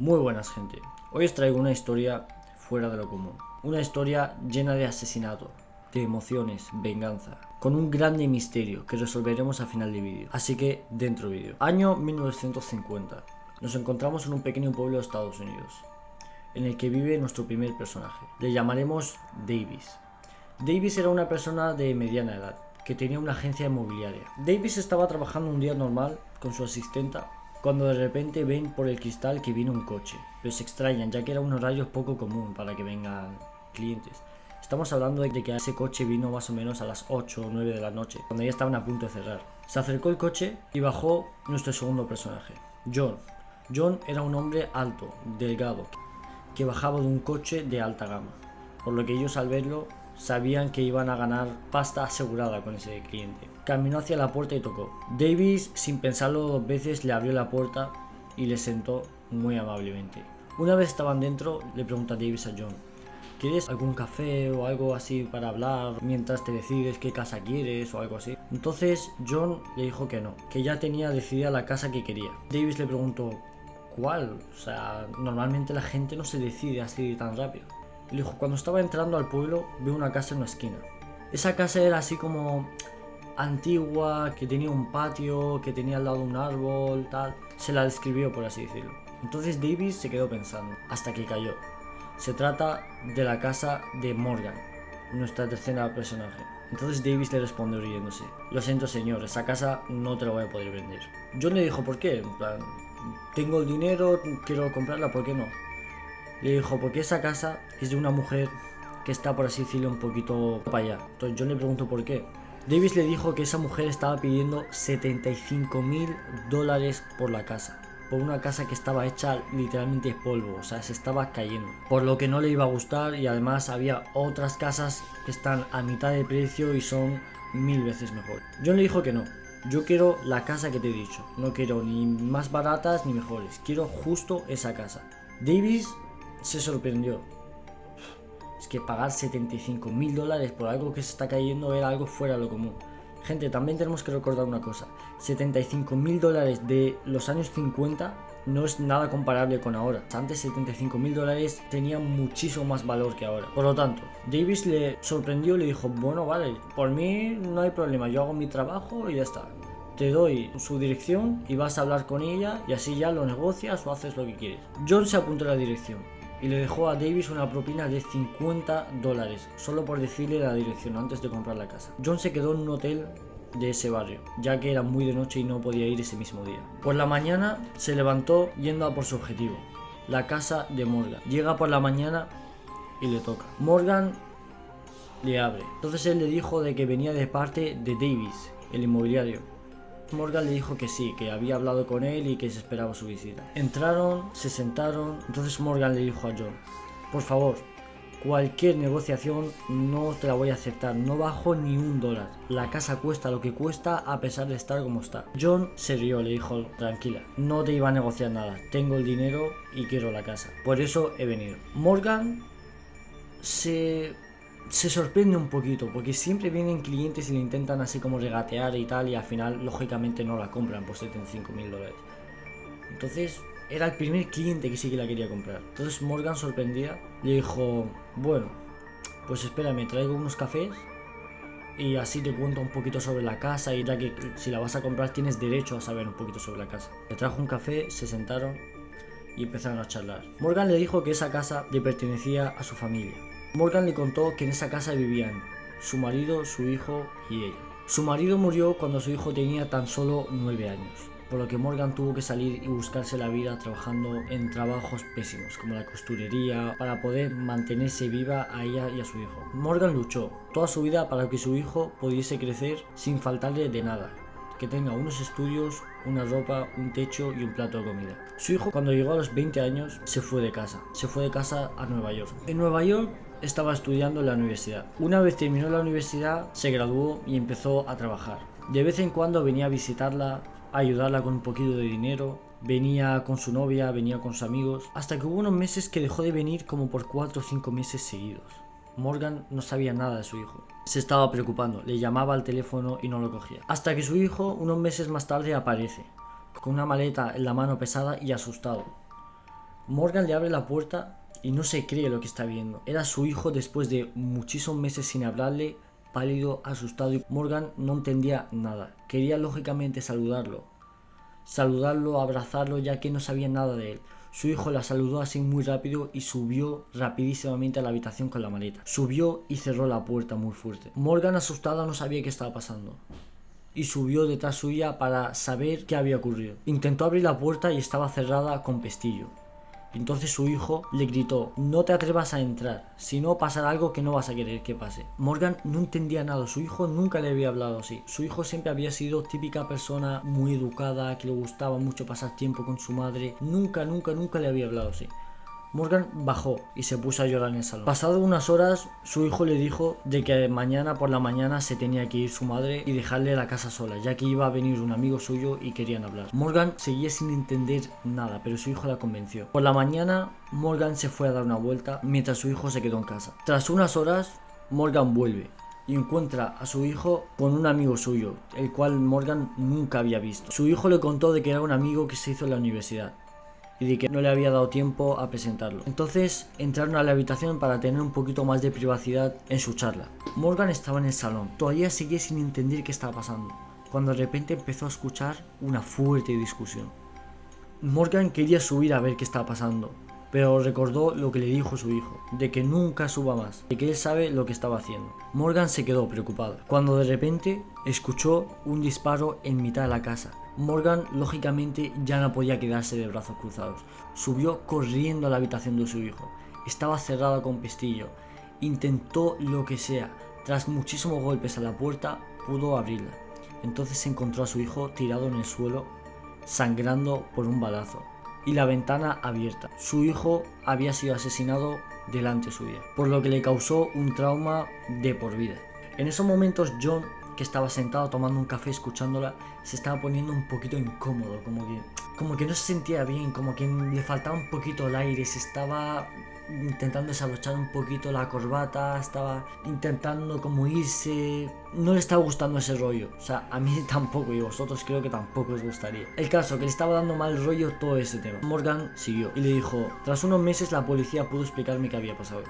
Muy buenas, gente. Hoy os traigo una historia fuera de lo común. Una historia llena de asesinato, de emociones, venganza, con un grande misterio que resolveremos al final del vídeo. Así que, dentro vídeo. Año 1950. Nos encontramos en un pequeño pueblo de Estados Unidos, en el que vive nuestro primer personaje. Le llamaremos Davis. Davis era una persona de mediana edad, que tenía una agencia inmobiliaria. Davis estaba trabajando un día normal con su asistenta, cuando de repente ven por el cristal que viene un coche, pero se extrañan ya que era un horario poco común para que vengan clientes. Estamos hablando de que ese coche vino más o menos a las 8 o 9 de la noche, cuando ya estaban a punto de cerrar. Se acercó el coche y bajó nuestro segundo personaje, John. John era un hombre alto, delgado, que bajaba de un coche de alta gama, por lo que ellos al verlo sabían que iban a ganar pasta asegurada con ese cliente. Caminó hacia la puerta y tocó. Davis, sin pensarlo dos veces, le abrió la puerta y le sentó muy amablemente. Una vez estaban dentro, le pregunta Davis a John: ¿quieres algún café o algo así para hablar mientras te decides qué casa quieres o algo así? Entonces John le dijo que no, que ya tenía decidida la casa que quería. Davis le preguntó: ¿cuál? O sea, normalmente la gente no se decide así tan rápido. Y le dijo: cuando estaba entrando al pueblo, veo una casa en una esquina. Esa casa era así como antigua, que tenía un patio, que tenía al lado un árbol, tal. Se la describió, por así decirlo. Entonces Davis se quedó pensando, hasta que cayó. Se trata de la casa de Morgan, nuestra tercera personaje. Entonces Davis le responde riéndose: lo siento, señor, esa casa no te la voy a poder vender. John le dijo: ¿por qué? En plan, tengo el dinero, quiero comprarla, ¿por qué no? Le dijo: porque esa casa es de una mujer que está, por así decirlo, un poquito para allá. Entonces John le preguntó por qué. Davis le dijo que esa mujer estaba pidiendo $75,000 por la casa, por una casa que estaba hecha literalmente de polvo, o sea, se estaba cayendo, por lo que no le iba a gustar. Y además había otras casas que están a mitad de precio y son 1000 veces mejor. John le dijo que no: yo quiero la casa que te he dicho, no quiero ni más baratas ni mejores, quiero justo esa casa. Davis se sorprendió. Es que pagar $75,000 por algo que se está cayendo era algo fuera de lo común. Gente, también tenemos que recordar una cosa: $75,000 de los años 50 no es nada comparable con ahora. Antes $75,000 tenían muchísimo más valor que ahora. Por lo tanto, Davis le sorprendió y le dijo: bueno, vale, por mí no hay problema, yo hago mi trabajo y ya está. Te doy su dirección y vas a hablar con ella y así ya lo negocias o haces lo que quieres. John se apuntó a la dirección y le dejó a Davis una propina de $50 solo por decirle la dirección antes de comprar la casa. John se quedó en un hotel de ese barrio, ya que era muy de noche y no podía ir ese mismo día. Por la mañana se levantó yendo a por su objetivo, la casa de Morgan. Llega por la mañana y le toca. Morgan le abre. Entonces él le dijo de que venía de parte de Davis, el inmobiliario. Morgan le dijo que sí, que había hablado con él y que se esperaba su visita. Entraron, se sentaron. Entonces Morgan le dijo a John: por favor, cualquier negociación no te la voy a aceptar, no bajo ni $1. La casa cuesta lo que cuesta a pesar de estar como está. John se rió, le dijo: tranquila, no te iba a negociar nada, tengo el dinero y quiero la casa, por eso he venido. Morgan se sorprende un poquito, porque siempre vienen clientes y le intentan así como regatear y tal, y al final lógicamente no la compran por $75,000. Entonces era el primer cliente que sí que la quería comprar. Entonces Morgan, sorprendida, le dijo: bueno, pues espérame, traigo unos cafés y así te cuento un poquito sobre la casa, y ya que si la vas a comprar tienes derecho a saber un poquito sobre la casa. Le trajo un café, se sentaron y empezaron a charlar. Morgan le dijo que esa casa le pertenecía a su familia. Morgan le contó que en esa casa vivían su marido, su hijo y ella. Su marido murió cuando su hijo tenía tan solo 9 años, por lo que Morgan tuvo que salir y buscarse la vida trabajando en trabajos pésimos como la costurería para poder mantenerse viva a ella y a su hijo. Morgan luchó toda su vida para que su hijo pudiese crecer sin faltarle de nada, que tenga unos estudios, una ropa, un techo y un plato de comida. Su hijo, cuando llegó a los 20 años, se fue de casa a Nueva York. En Nueva York estaba estudiando en la universidad. Una vez terminó la universidad, se graduó y empezó a trabajar. De vez en cuando venía a visitarla, a ayudarla con un poquito de dinero. Venía con su novia, venía con sus amigos, hasta que hubo unos meses que dejó de venir como por 4 o 5 meses seguidos. Morgan no sabía nada de su hijo. Se estaba preocupando, le llamaba al teléfono y no lo cogía. Hasta que su hijo, unos meses más tarde, aparece, con una maleta en la mano pesada y asustado. Morgan le abre la puerta y no se cree lo que está viendo. Era su hijo después de muchísimos meses sin hablarle, pálido, asustado, y Morgan no entendía nada. Quería lógicamente saludarlo, abrazarlo, ya que no sabía nada de él. Su hijo la saludó así muy rápido y subió rapidísimamente a la habitación con la maleta. Subió y cerró la puerta muy fuerte. Morgan, asustada, no sabía qué estaba pasando y subió detrás suya para saber qué había ocurrido. Intentó abrir la puerta y estaba cerrada con pestillo. Entonces su hijo le gritó: no te atrevas a entrar, si no pasará algo que no vas a querer que pase. Morgan no entendía nada, su hijo nunca le había hablado así. Su hijo siempre había sido típica persona muy educada, que le gustaba mucho pasar tiempo con su madre. Nunca le había hablado así. Morgan bajó y se puso a llorar en el salón. Pasado unas horas, su hijo le dijo de que mañana por la mañana se tenía que ir su madre y dejarle la casa sola, ya que iba a venir un amigo suyo y querían hablar. Morgan seguía sin entender nada, pero su hijo la convenció. Por la mañana, Morgan se fue a dar una vuelta mientras su hijo se quedó en casa. Tras unas horas, Morgan vuelve y encuentra a su hijo con un amigo suyo, el cual Morgan nunca había visto. Su hijo le contó de que era un amigo que se hizo en la universidad y de que no le había dado tiempo a presentarlo. Entonces entraron a la habitación para tener un poquito más de privacidad en su charla. Morgan estaba en el salón, todavía seguía sin entender qué estaba pasando, cuando de repente empezó a escuchar una fuerte discusión. Morgan quería subir a ver qué estaba pasando, pero recordó lo que le dijo su hijo, de que nunca suba más, de que él sabe lo que estaba haciendo. Morgan se quedó preocupada, cuando de repente escuchó un disparo en mitad de la casa. Morgan lógicamente ya no podía quedarse de brazos cruzados. Subió corriendo a la habitación de su hijo. Estaba cerrada con pestillo. Intentó lo que sea. Tras muchísimos golpes a la puerta, pudo abrirla. Entonces encontró a su hijo tirado en el suelo, sangrando por un balazo, y la ventana abierta. Su hijo había sido asesinado delante suya, por lo que le causó un trauma de por vida. En esos momentos, John, que estaba sentado tomando un café escuchándola, se estaba poniendo un poquito incómodo, como que no se sentía bien, como que le faltaba un poquito el aire, se estaba intentando desabrochar un poquito la corbata, estaba intentando como irse, no le estaba gustando ese rollo. O sea, a mí tampoco, y a vosotros creo que tampoco os gustaría. El caso, que le estaba dando mal rollo todo ese tema. Morgan siguió y le dijo: tras unos meses la policía pudo explicarme qué había pasado.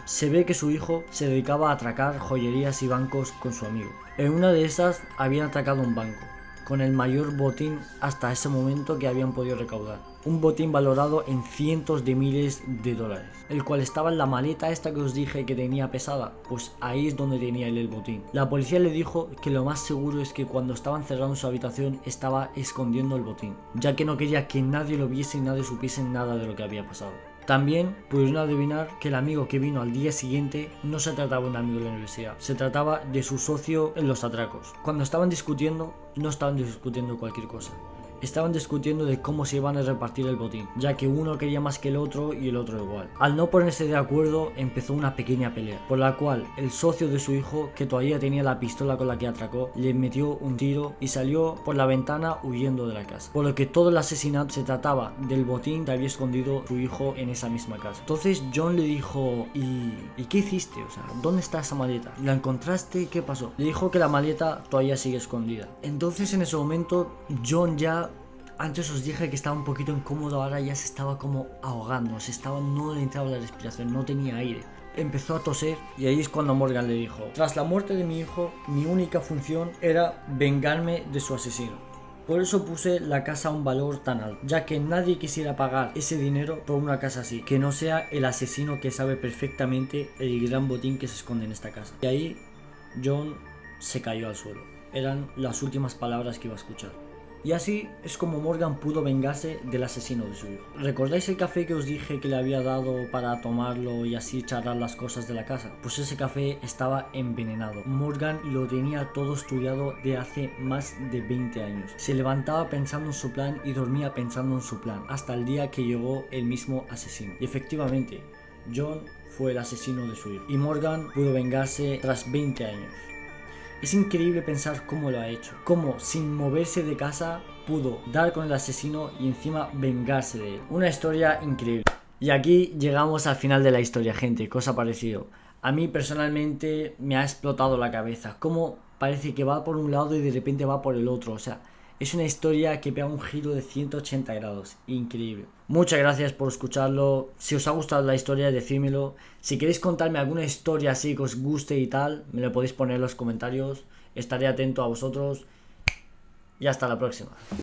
Se ve que su hijo se dedicaba a atracar joyerías y bancos con su amigo. En una de esas habían atracado un banco, con el mayor botín hasta ese momento que habían podido recaudar. Un botín valorado en cientos de miles de dólares, el cual estaba en la maleta esta que os dije que tenía pesada. Pues ahí es donde tenía él el botín. La policía le dijo que lo más seguro es que cuando estaba encerrado en su habitación estaba escondiendo el botín, ya que no quería que nadie lo viese y nadie supiese nada de lo que había pasado. También pudieron adivinar que el amigo que vino al día siguiente no se trataba de un amigo de la universidad, se trataba de su socio en los atracos. Cuando estaban discutiendo, no estaban discutiendo cualquier cosa. Estaban discutiendo de cómo se iban a repartir el botín, ya que uno quería más que el otro y el otro igual. Al no ponerse de acuerdo, empezó una pequeña pelea, por la cual el socio de su hijo, que todavía tenía la pistola con la que atracó, le metió un tiro y salió por la ventana huyendo de la casa. Por lo que todo el asesinato se trataba del botín que había escondido su hijo en esa misma casa. Entonces John le dijo: ¿Y qué hiciste? O sea, ¿dónde está esa maleta? ¿La encontraste? ¿Qué pasó? Le dijo que la maleta todavía sigue escondida. Entonces en ese momento John ya... Antes os dije que estaba un poquito incómodo, ahora ya se estaba como ahogando, no le entraba la respiración, no tenía aire. Empezó a toser y ahí es cuando Morgan le dijo: tras la muerte de mi hijo, mi única función era vengarme de su asesino. Por eso puse la casa a un valor tan alto, ya que nadie quisiera pagar ese dinero por una casa así, que no sea el asesino que sabe perfectamente el gran botín que se esconde en esta casa. Y ahí John se cayó al suelo. Eran las últimas palabras que iba a escuchar. Y así es como Morgan pudo vengarse del asesino de su hijo. ¿Recordáis el café que os dije que le había dado para tomarlo y así charlar las cosas de la casa? Pues ese café estaba envenenado. Morgan lo tenía todo estudiado de hace más de 20 años. Se levantaba pensando en su plan y dormía pensando en su plan, hasta el día que llegó el mismo asesino. Y efectivamente, John fue el asesino de su hijo. Y Morgan pudo vengarse tras 20 años. Es increíble pensar cómo lo ha hecho, cómo sin moverse de casa pudo dar con el asesino y encima vengarse de él. Una historia increíble. Y aquí llegamos al final de la historia, gente. ¿Qué os ha parecido? A mí personalmente me ha explotado la cabeza. Cómo parece que va por un lado y de repente va por el otro. O sea, Es una historia que pega un giro de 180 grados, increíble. Muchas gracias por escucharlo. Si os ha gustado la historia, decídmelo. Si queréis contarme alguna historia así que os guste y tal, me lo podéis poner en los comentarios. Estaré atento a vosotros. Y hasta la próxima.